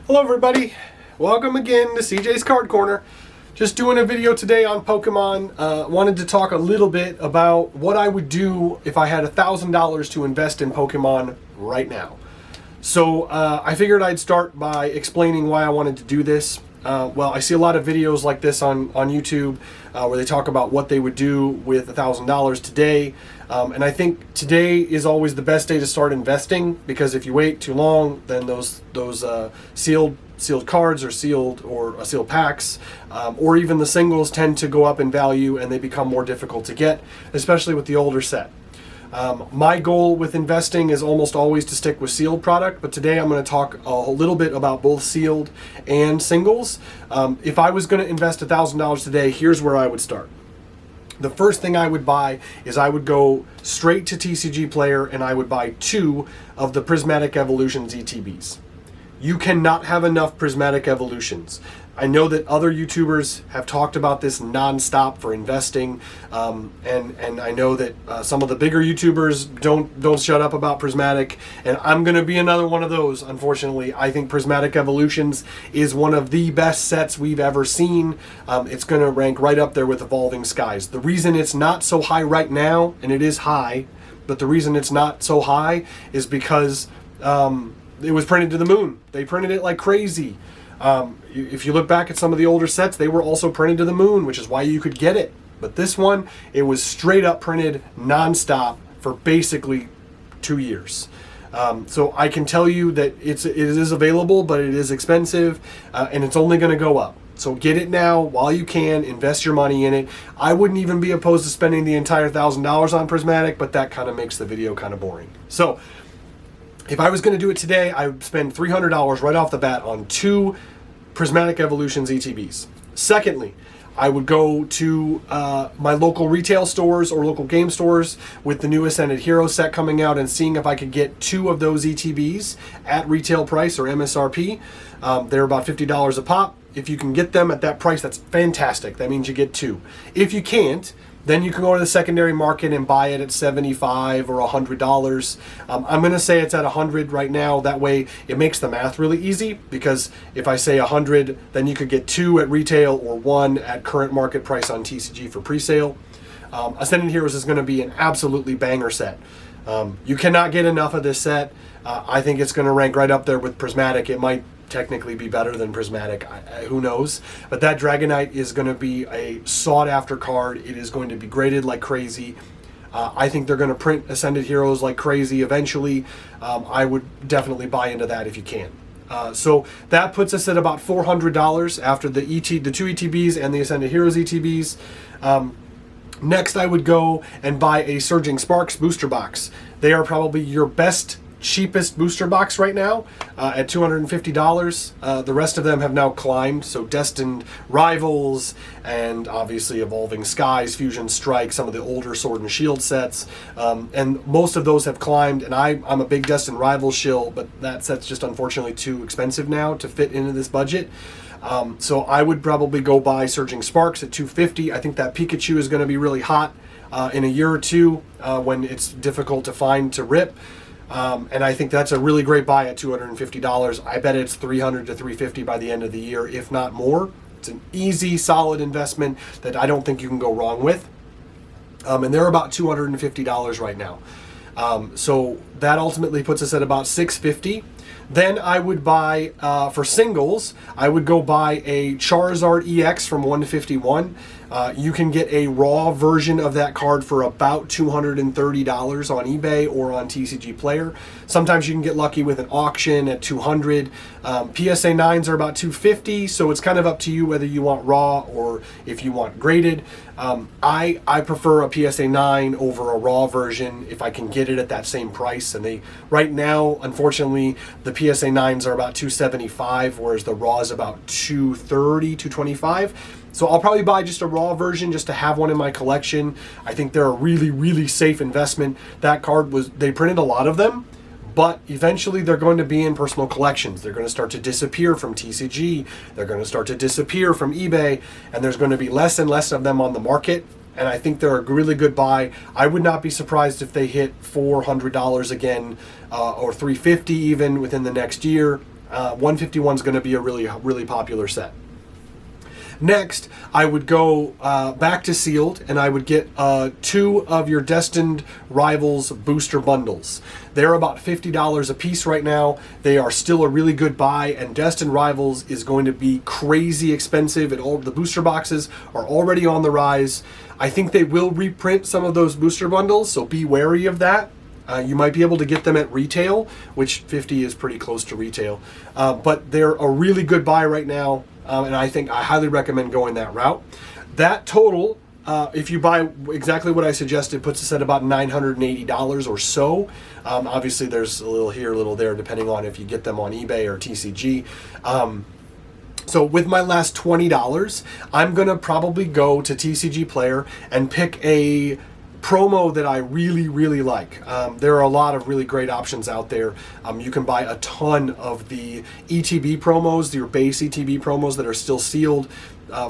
Hello everybody, welcome again to CJ's Card Corner. Just doing a video today on Pokemon. Wanted to talk a little bit about what I would do if I had $1,000 to invest in Pokemon right now. So I figured I'd start by explaining why I wanted to do this. Well, I see a lot of videos like this on YouTube where they talk about what they would do with $1,000 today. And I think today is always the best day to start investing, because if you wait too long, then those sealed cards or sealed packs, or even the singles tend to go up in value and they become more difficult to get, especially with the older set. My goal with investing is almost always to stick with sealed product, but today I'm going to talk a little bit about both sealed and singles. If I was going to invest $1,000 today, here's where I would start. The first thing I would buy is I would go straight to TCG Player and I would buy 2 of the Prismatic Evolutions ETBs. You cannot have enough Prismatic Evolutions. I know that other YouTubers have talked about this non-stop for investing, and I know that some of the bigger YouTubers don't shut up about Prismatic, and I'm going to be another one of those, unfortunately. I think Prismatic Evolutions is one of the best sets we've ever seen. It's going to rank right up there with Evolving Skies. The reason it's not so high right now, and it is high, but the reason it's not so high is because it was printed to the moon. They printed it like crazy. If you look back at some of the older sets, they were also printed to the moon, which is why you could get it. But this one, it was straight up printed non-stop for basically 2 years. So I can tell you that it is available, but it is expensive, and it's only going to go up. So get it now while you can, invest your money in it. I wouldn't even be opposed to spending the entire $1,000 on Prismatic, but that kind of makes the video kind of boring. So if I was going to do it today, I would spend $300 right off the bat on 2 Prismatic Evolutions ETBs. Secondly, I would go to my local retail stores or local game stores with the new Ascended Heroes set coming out and seeing if I could get 2 of those ETBs at retail price or MSRP. They're about $50 a pop. If you can get them at that price, that's fantastic. That means you get 2. If you can't, then you can go to the secondary market and buy it at $75 or $100. I'm going to say it's at $100 right now. That way it makes the math really easy, because if I say $100, then you could get 2 at retail or 1 at current market price on TCG for pre-sale. Ascended Heroes is going to be an absolutely banger set. You cannot get enough of this set. I think it's going to rank right up there with Prismatic. It might technically be better than Prismatic, who knows, but that Dragonite is going to be a sought after card. It is going to be graded like crazy. I think they're going to print Ascended Heroes like crazy eventually. I would definitely buy into that if you can. So that puts us at about $400 after the 2 ETBs and the Ascended Heroes ETBs. Next, I would go and buy a Surging Sparks booster box. They are probably your cheapest booster box right now at $250. The rest of them have now climbed, so Destined Rivals and obviously Evolving Skies, Fusion Strike, some of the older Sword and Shield sets, and most of those have climbed, and I'm a big Destined Rivals shill, but that set's just unfortunately too expensive now to fit into this budget. So I would probably go buy Surging Sparks at $250. I think that Pikachu is going to be really hot in a year or two when it's difficult to find to rip. And I think that's a really great buy at $250. I bet it's $300 to $350 by the end of the year, if not more. It's an easy, solid investment that I don't think you can go wrong with. And they're about $250 right now. So that ultimately puts us at about $650. Then I would buy, for singles, I would go buy a Charizard EX from 151. You can get a raw version of that card for about $230 on eBay or on TCG Player. Sometimes you can get lucky with an auction at $200. PSA 9s are about $250, so it's kind of up to you whether you want raw or if you want graded. I prefer a PSA 9 over a raw version if I can get it at that same price. And right now, unfortunately, the PSA 9s are about $275, whereas the raw is about $230, $225. So I'll probably buy just a raw version just to have one in my collection. I think they're a really, really safe investment. That card they printed a lot of them, but eventually they're going to be in personal collections. They're going to start to disappear from TCG. They're going to start to disappear from eBay, and there's going to be less and less of them on the market. And I think they're a really good buy. I would not be surprised if they hit $400 again, or $350 even within the next year. 151 is going to be a really popular set. Next, I would go back to sealed, and I would get 2 of your Destined Rivals Booster Bundles. They're about $50 a piece right now. They are still a really good buy, and Destined Rivals is going to be crazy expensive, and all the booster boxes are already on the rise. I think they will reprint some of those booster bundles, so be wary of that. You might be able to get them at retail, which 50 is pretty close to retail, but they're a really good buy right now. And I highly recommend going that route. That total, if you buy exactly what I suggested, puts us at about $980 or so. Obviously, there's a little here, a little there, depending on if you get them on eBay or TCG. So with my last $20, I'm going to probably go to TCG Player and pick a promo that I really like. There are a lot of really great options out there. You can buy a ton of the ETB promos, your base ETB promos that are still sealed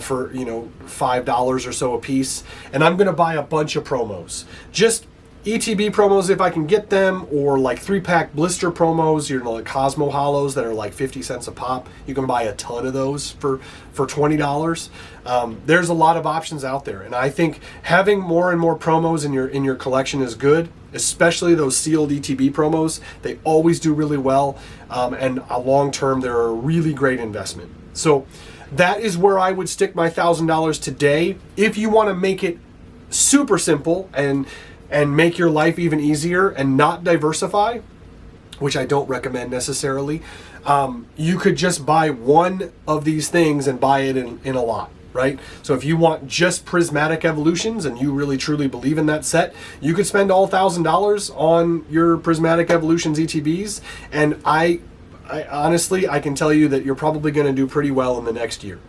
for $5 or so a piece. And I'm going to buy a bunch of promos. Just ETB promos if I can get them, or like 3-pack blister promos, like Cosmo Hollows that are like 50 cents a pop. You can buy a ton of those for $20. There's a lot of options out there, and I think having more and more promos in your collection is good, especially those sealed ETB promos. They always do really well, and long term they're a really great investment. So that is where I would stick my $1,000 today. If you want to make it super simple and make your life even easier and not diversify, which I don't recommend necessarily, you could just buy one of these things and buy it in a lot, right? So if you want just Prismatic Evolutions and you really truly believe in that set, you could spend all $1,000 on your Prismatic Evolutions ETBs, and I honestly, I can tell you that you're probably going to do pretty well in the next year.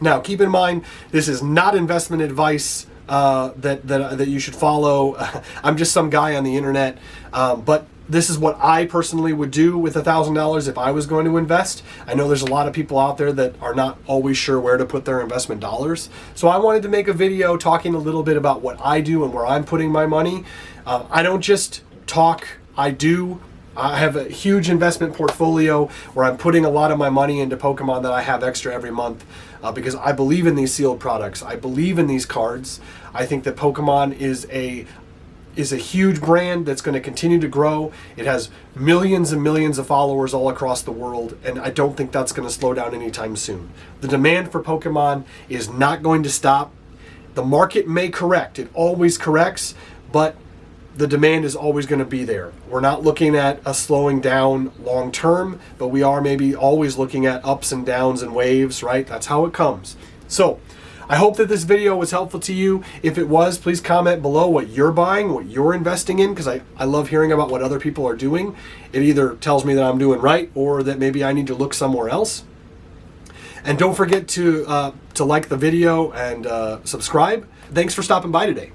Now, keep in mind, this is not investment advice that you should follow. I'm just some guy on the internet, but this is what I personally would do with $1,000 if I was going to invest. I know there's a lot of people out there that are not always sure where to put their investment dollars. So I wanted to make a video talking a little bit about what I do and where I'm putting my money. I don't just talk, I do. I have a huge investment portfolio where I'm putting a lot of my money into Pokemon that I have extra every month because I believe in these sealed products. I believe in these cards. I think that Pokemon is a huge brand that's going to continue to grow. It has millions and millions of followers all across the world, and I don't think that's going to slow down anytime soon. The demand for Pokemon is not going to stop. The market may correct. It always corrects, but the demand is always going to be there. We're not looking at a slowing down long term, but we are maybe always looking at ups and downs and waves, right? That's how it comes. So I hope that this video was helpful to you. If it was, please comment below what you're buying, what you're investing in, because I love hearing about what other people are doing. It either tells me that I'm doing right or that maybe I need to look somewhere else. And don't forget to like the video and subscribe. Thanks for stopping by today.